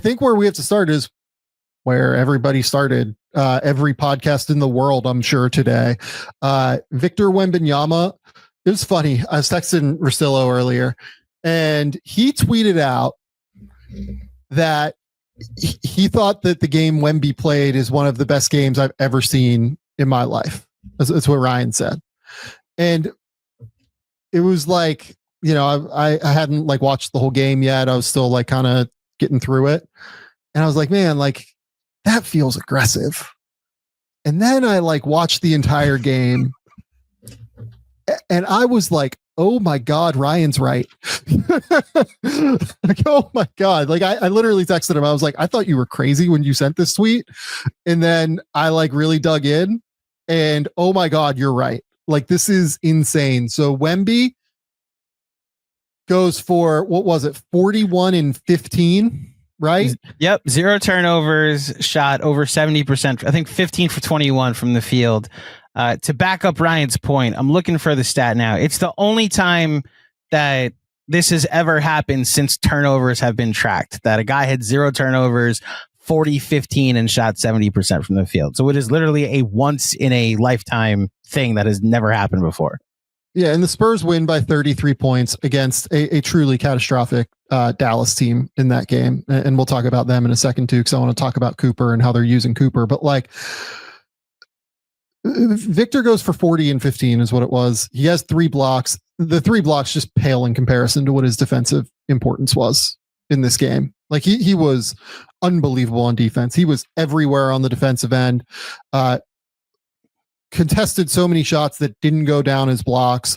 think where we have to start is where everybody started. Every podcast in the world, I'm sure today. Victor Wembanyama. It was funny. I was texting Russillo earlier, and he tweeted out that he thought that the game Wemby played is one of the best games I've ever seen in my life. That's what Ryan said. And it was like, you know, I hadn't like watched the whole game yet. I was still like kind of getting through it. And I was like, man, like that feels aggressive. And then I like watched the entire game and I was like, oh my God, Ryan's right. Like, oh my God. Like I literally texted him. I was like, I thought you were crazy when you sent this tweet. And then I like really dug in and oh my God, you're right. Like this is insane. So Wemby goes for, what was it? 41 and 15, right? Yep. 0 turnovers, shot over 70%. I think 15 for 21 from the field. To back up Ryan's point, I'm looking for the stat now. It's the only time that this has ever happened since turnovers have been tracked, that a guy had 0 turnovers, 40-15 and shot 70% from the field. So it is literally a once in a lifetime thing that has never happened before. Yeah, and the Spurs win by 33 points against a truly catastrophic Dallas team in that game. And we'll talk about them in a second too, because I want to talk about Cooper and how they're using Cooper. But like, Victor goes for 40 and 15 is what it was. He has 3 blocks. The 3 blocks just pale in comparison to what his defensive importance was in this game. Like he was unbelievable on defense. He was everywhere on the defensive end. Contested so many shots that didn't go down as blocks.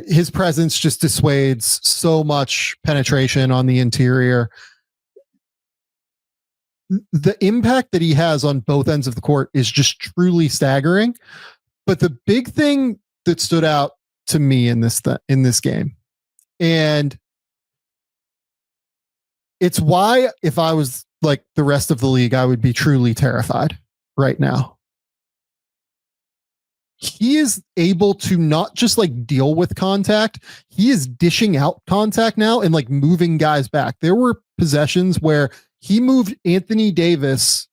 His presence just dissuades so much penetration on the interior. The impact that he has on both ends of the court is just truly staggering. But the big thing that stood out to me in this game, and it's why if I was like the rest of the league, I would be truly terrified right now. He is able to not just like deal with contact. He is dishing out contact now and like moving guys back. There were possessions where he moved Anthony Davis,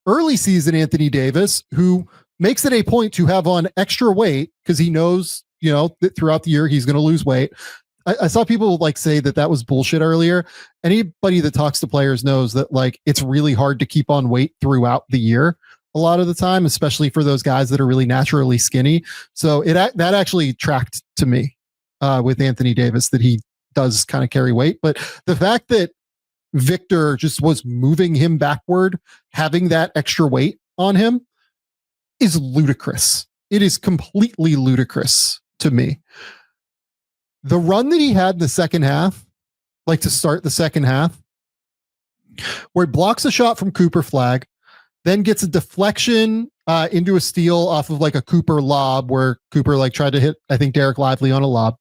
early season Anthony Davis, who makes it a point to have on extra weight because he knows, you know, that throughout the year he's going to lose weight. I saw people like say that was bullshit earlier. Anybody that talks to players knows that like it's really hard to keep on weight throughout the year a lot of the time, especially for those guys that are really naturally skinny. So that actually tracked to me with Anthony Davis, that he does kind of carry weight. But the fact that Victor just was moving him backward, having that extra weight on him is ludicrous. It is completely ludicrous to me. The run that he had in the second half, like to start the second half, where he blocks a shot from Cooper flag, then gets a deflection into a steal off of like a Cooper lob where Cooper like tried to hit, I think, Derek Lively on a lob.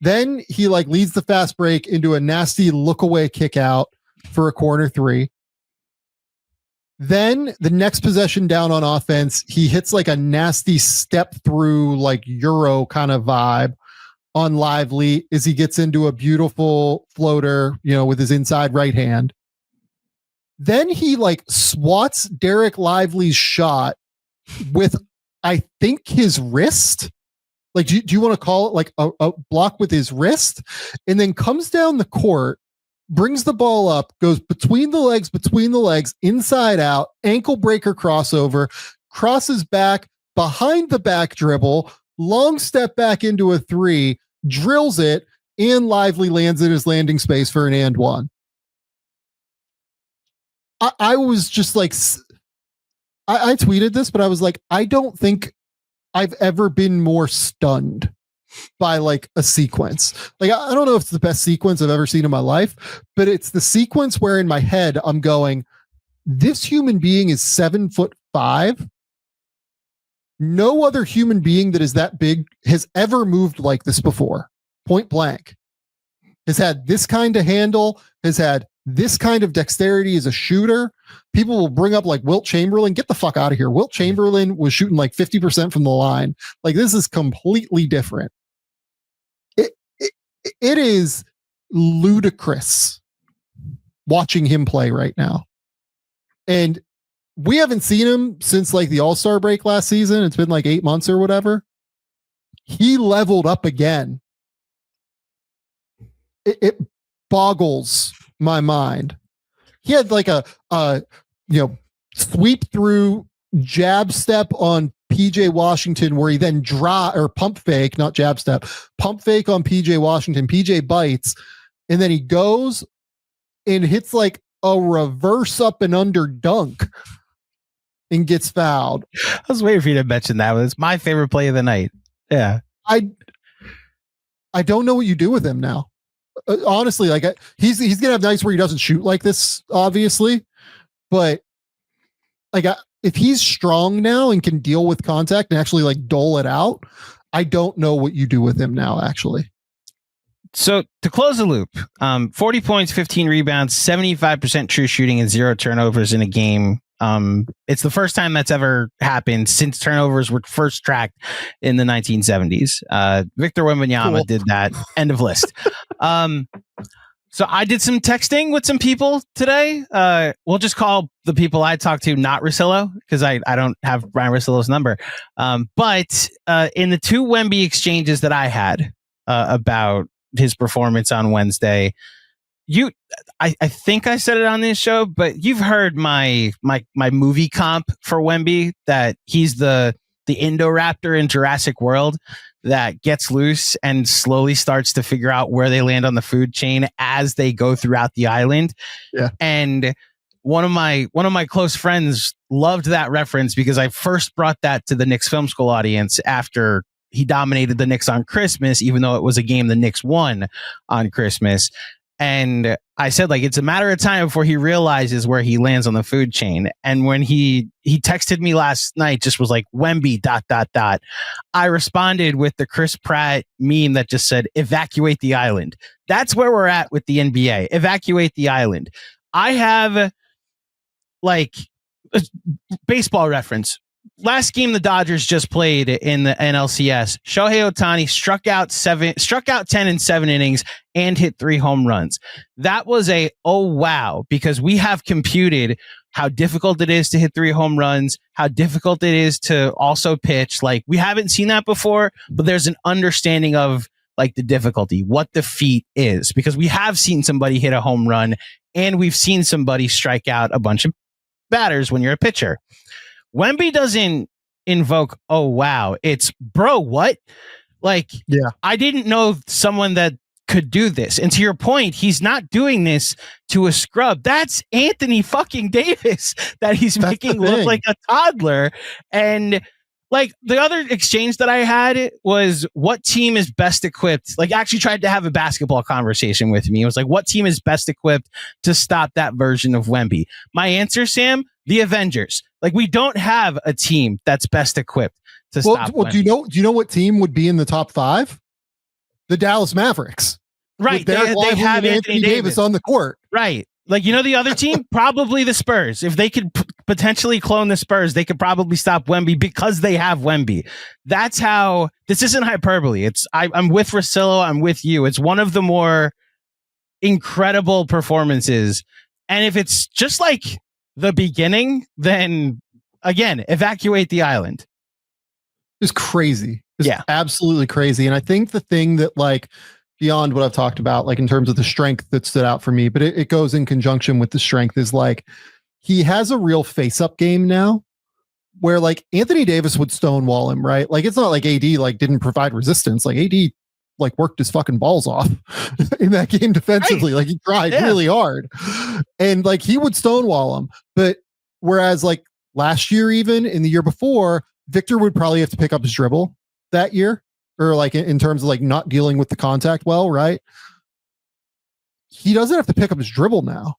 Then he like leads the fast break into a nasty look away kick out for a corner 3. Then the next possession down on offense, he hits like a nasty step through like Euro kind of vibe on Lively as he gets into a beautiful floater, you know, with his inside right hand. Then he like swats Derek Lively's shot with, I think, his wrist. Like, do you want to call it like a block with his wrist? And then comes down the court, brings the ball up, goes between the legs, inside out, ankle breaker crossover, crosses back, behind the back dribble, long step back into a 3, drills it, and Lively lands in his landing space for an and one. I was just like, I tweeted this, but I was like, I don't think I've ever been more stunned by like a sequence. Like, I don't know if it's the best sequence I've ever seen in my life, but it's the sequence where in my head, I'm going, this human being is 7'5". No other human being that is that big has ever moved like this before. Point blank. Has had this kind of handle, has had this kind of dexterity as a shooter. People will bring up like Wilt Chamberlain. Get the fuck out of here. Wilt Chamberlain was shooting like 50% from the line. Like, this is completely different. It is ludicrous watching him play right now. And we haven't seen him since like the All-Star break last season. It's been like 8 months or whatever. He leveled up again. It boggles my mind. He had like a sweep through jab step on PJ Washington where he then pump fake, not jab step, pump fake on PJ Washington. PJ bites, and then he goes and hits like a reverse up and under dunk and gets fouled. I was waiting for you to mention that. It's my favorite play of the night. Yeah. I don't know what you do with him now. Honestly, like he's gonna have nights where he doesn't shoot like this, obviously, but like if he's strong now and can deal with contact and actually like dole it out, I don't know what you do with him now, actually. So to close the loop, 40 points, 15 rebounds, 75% true shooting, and 0 turnovers in a game. It's the first time that's ever happened since turnovers were first tracked in the 1970s. Victor Wembanyama did that. End of list. So I did some texting with some people today. We'll just call the people I talked to not Russillo because I don't have Brian Russillo's number. But in the 2 Wemby exchanges that I had about his performance on Wednesday, I think I said it on this show, but you've heard my movie comp for Wemby, that he's the Indoraptor in Jurassic World that gets loose and slowly starts to figure out where they land on the food chain as they go throughout the island. Yeah. And one of my close friends loved that reference because I first brought that to the Knicks Film School audience after he dominated the Knicks on Christmas, even though it was a game the Knicks won on Christmas. And I said, like, it's a matter of time before he realizes where he lands on the food chain. And when he texted me last night, just was like, Wemby ... I responded with the Chris Pratt meme that just said, evacuate the island. That's where we're at with the NBA. Evacuate the island. I have like a baseball reference. Last game the Dodgers just played in the NLCS, Shohei Ohtani struck out 10 in 7 innings and hit 3 home runs. That was oh wow, because we have computed how difficult it is to hit 3 home runs, how difficult it is to also pitch. Like, we haven't seen that before, but there's an understanding of like the difficulty, what the feat is, because we have seen somebody hit a home run and we've seen somebody strike out a bunch of batters when you're a pitcher. Wemby doesn't invoke, oh, wow. It's, bro, what? Like, yeah, I didn't know someone that could do this. And to your point, he's not doing this to a scrub. That's Anthony fucking Davis that he's making look like a toddler. And like the other exchange that I had was, what team is best equipped? Like, actually tried to have a basketball conversation with me. It was like, what team is best equipped to stop that version of Wemby? My answer, Sam, the Avengers. Like, we don't have a team that's best equipped to stop. Well, do you know what team would be in the top 5? The Dallas Mavericks. Right. They have Anthony Davis on the court. Right. Like, you know, the other team, probably the Spurs. If they could potentially clone the Spurs, they could probably stop Wemby because they have Wemby. That's how, this isn't hyperbole. I'm with Russillo. I'm with you. It's one of the more incredible performances. And if it's just like the beginning, then again, evacuate the island. It's crazy. It's absolutely crazy. And I think the thing that, like, beyond what I've talked about, like in terms of the strength that stood out for me, but it goes in conjunction with the strength, is like, he has a real face-up game now where like Anthony Davis would stonewall him, right? Like, it's not like AD like didn't provide resistance. Like, AD like worked his fucking balls off in that game defensively. Right. Like, he tried really hard, and like he would stonewall him. But whereas like last year, even in the year before, Victor would probably have to pick up his dribble that year, or like in terms of like not dealing with the contact well, right? He doesn't have to pick up his dribble now.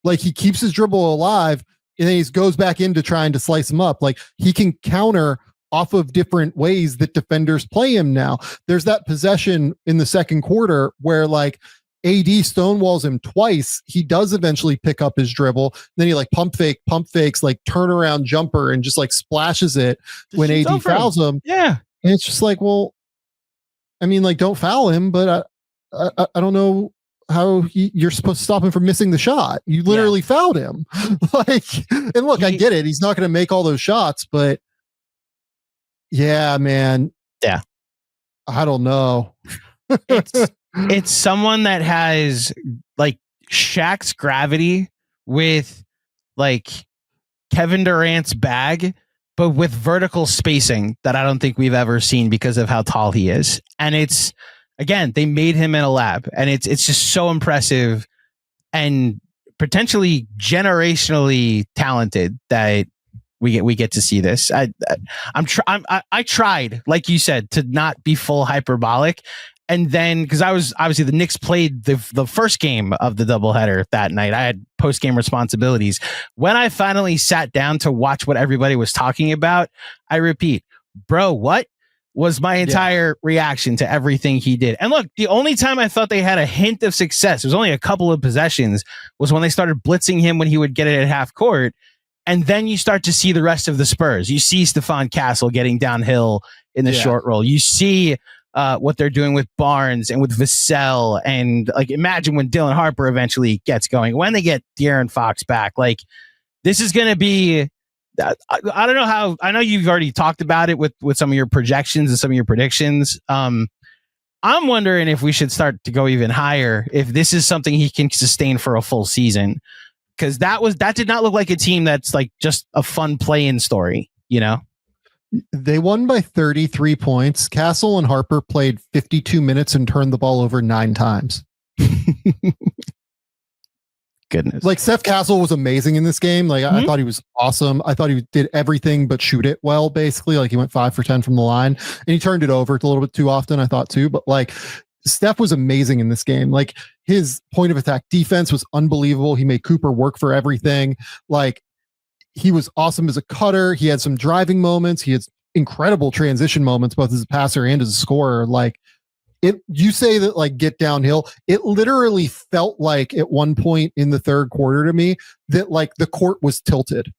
Like, he keeps his dribble alive, and then he goes back into trying to slice him up. Like, he can counter off of different ways that defenders play him now. There's that possession in the second quarter where like AD stonewalls him twice. He does eventually pick up his dribble. Then he like pump fakes, like turnaround jumper, and just like splashes it when AD fouls him. Yeah. And it's just like, well, I mean, like, don't foul him, but I don't know you're supposed to stop him from missing the shot. You literally fouled him. And look, I get it. He's not going to make all those shots, but yeah, man. Yeah. I don't know. It's someone that has like Shaq's gravity with like Kevin Durant's bag, but with vertical spacing that I don't think we've ever seen because of how tall he is. And it's, again, they made him in a lab, and it's just so impressive and potentially generationally talented that we get to see this. I tried, like you said, to not be full hyperbolic. And then, because I was obviously the Knicks played the first game of the doubleheader that night. I had post-game responsibilities. When I finally sat down to watch what everybody was talking about, I repeat, bro, what was my entire reaction to everything he did? And look, the only time I thought they had a hint of success, there's only a couple of possessions, was when they started blitzing him when he would get it at half court. And then you start to see the rest of the Spurs. You see Stephon Castle getting downhill in the short roll. You see what they're doing with Barnes and with Vassell, and like imagine when Dylan Harper eventually gets going, when they get De'Aaron Fox back. Like, this is going to be, I don't know how, I know you've already talked about it with some of your projections and some of your predictions. I'm wondering if we should start to go even higher, if this is something he can sustain for a full season, because that did not look like a team that's like just a fun play-in story, you know? They won by 33 points. Castle and Harper played 52 minutes and turned the ball over 9 times. Goodness. Like, Steph Castle was amazing in this game. Like, I thought he was awesome. I thought he did everything but shoot it well, basically. Like, he went 5 for 10 from the line, and he turned it over a little bit too often, I thought too. But like, Steph was amazing in this game. Like, his point of attack defense was unbelievable. He made Cooper work for everything. Like, he was awesome as a cutter. He had some driving moments. He had incredible transition moments, both as a passer and as a scorer. Like, you say that, like, get downhill. It literally felt like at one point in the third quarter to me that like the court was tilted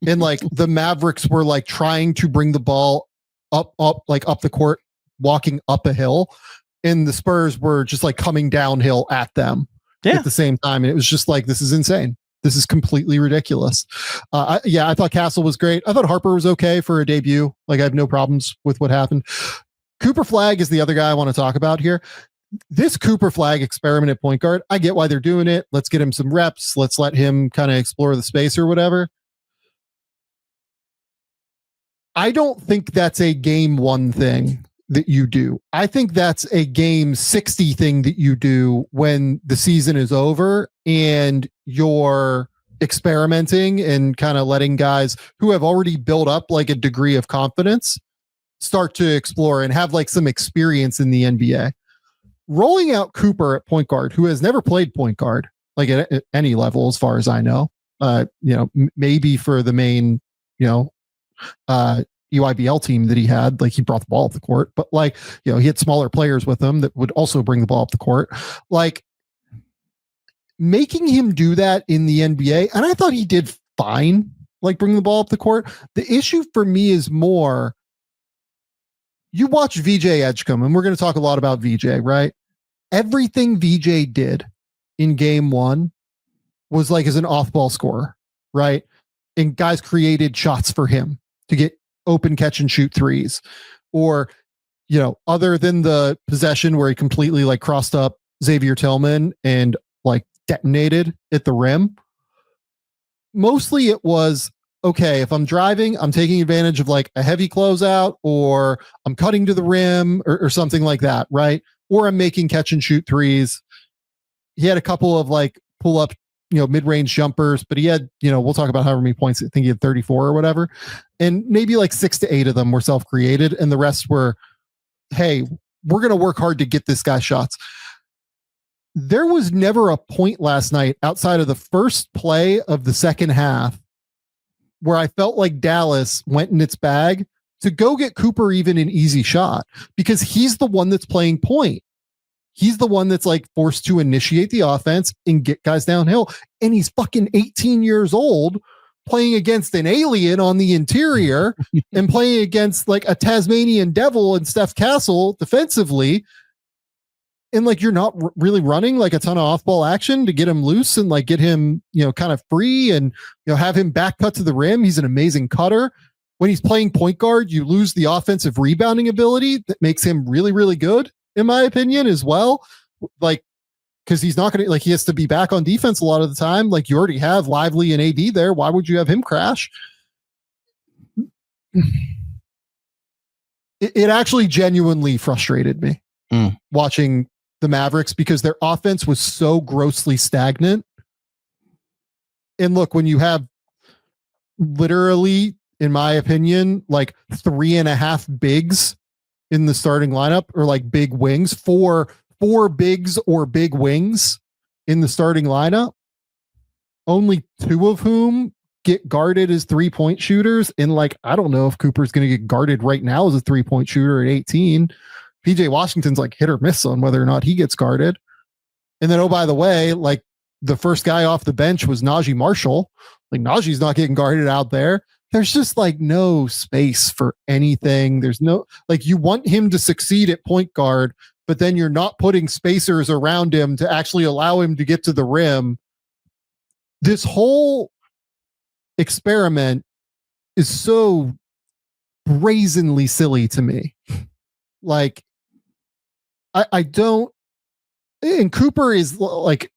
and like the Mavericks were like trying to bring the ball up the court, walking up a hill, and the Spurs were just like coming downhill at them at the same time. And it was just like, this is insane. This is completely ridiculous. I thought Castle was great. I thought Harper was okay for a debut. Like, I have no problems with what happened. Cooper Flagg is the other guy I want to talk about here. This Cooper Flagg experiment at point guard, I get why they're doing it. Let's get him some reps. Let's let him kind of explore the space or whatever. I don't think that's a game 1 thing that you do. I think that's a game 60 thing that you do when the season is over and you're experimenting and kind of letting guys who have already built up like a degree of confidence start to explore and have like some experience in the NBA. Rolling out Cooper at point guard, who has never played point guard, like at any level, as far as I know, maybe for the main, EYBL team that he had, like, he brought the ball up the court, but like, he had smaller players with him that would also bring the ball up the court. Like, making him do that in the NBA, and I thought he did fine, like bring the ball up the court. The issue for me is more, you watch VJ Edgecombe, and we're going to talk a lot about VJ, right? Everything VJ did in game 1 was like as an off-ball scorer, right? And guys created shots for him to get open catch and shoot threes, or, other than the possession where he completely like crossed up Xavier Tillman and like detonated at the rim. Mostly it was, okay, if I'm driving, I'm taking advantage of like a heavy closeout, or I'm cutting to the rim or something like that, right? Or I'm making catch and shoot threes. He had a couple of like pull up, mid-range jumpers, but he had, we'll talk about however many points. I think he had 34 or whatever. And maybe like 6 to 8 of them were self-created. And the rest were, hey, we're going to work hard to get this guy shots. There was never a point last night outside of the first play of the second half where I felt like Dallas went in its bag to go get Cooper even an easy shot, because he's the one that's playing point. He's the one that's like forced to initiate the offense and get guys downhill. And he's fucking 18 years old playing against an alien on the interior and playing against like a Tasmanian devil and Steph Castle defensively. and like you're not really running like a ton of off-ball action to get him loose and like get him, kind of free and have him back cut to the rim. He's an amazing cutter. When he's playing point guard, you lose the offensive rebounding ability that makes him really, really good, in my opinion, as well. Like, because he's not going to, like, he has to be back on defense a lot of the time. Like, you already have Lively and AD there. Why would you have him crash? It actually genuinely frustrated me watching the Mavericks because their offense was so grossly stagnant. And look, when you have literally, in my opinion, like 3.5 bigs in the starting lineup, or like big wings, four bigs or big wings in the starting lineup, only 2 of whom get guarded as 3-point shooters. And like, I don't know if Cooper's going to get guarded right now as a 3-point shooter at 18. PJ Washington's like hit or miss on whether or not he gets guarded. And then, oh, by the way, like the first guy off the bench was Najee Marshall. Like Najee's not getting guarded out there. There's just like no space for anything. There's no, like, you want him to succeed at point guard, but then you're not putting spacers around him to actually allow him to get to the rim. This whole experiment is so brazenly silly to me. Like, I don't, and Cooper is like,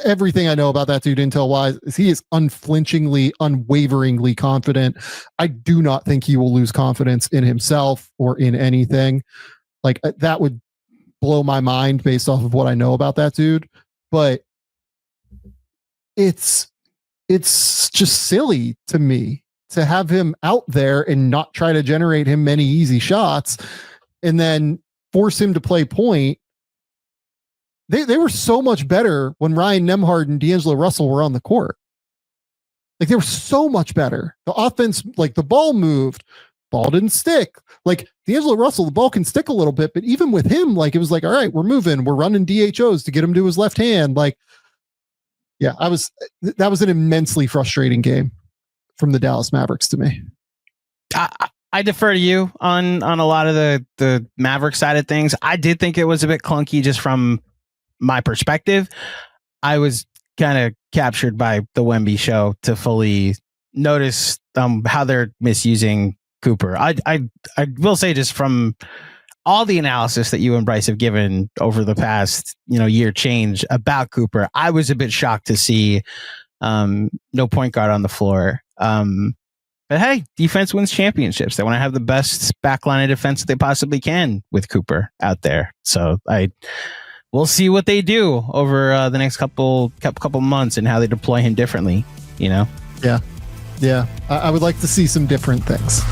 everything I know about that dude intel wise is he is unflinchingly, unwaveringly confident. I do not think he will lose confidence in himself or in anything. Like, that would blow my mind based off of what I know about that dude. But it's just silly to me to have him out there and not try to generate him many easy shots and then force him to play point. They were so much better when Ryan Nembhard and D'Angelo Russell were on the court. Like, they were so much better. The offense, like, the ball moved, ball didn't stick. Like, D'Angelo Russell, the ball can stick a little bit, but even with him, like, it was like, all right, we're moving, we're running DHOs to get him to his left hand. Like, yeah, that was an immensely frustrating game from the Dallas Mavericks to me. I defer to you on a lot of the Mavericks side of things. I did think it was a bit clunky just from my perspective. I was kind of captured by the Wemby show to fully notice how they're misusing Cooper. I will say, just from all the analysis that you and Bryce have given over the past year change about Cooper, I was a bit shocked to see no point guard on the floor. But hey, defense wins championships. They want to have the best backline of defense that they possibly can with Cooper out there. So we'll see what they do over the next couple months and how they deploy him differently. Yeah. I would like to see some different things.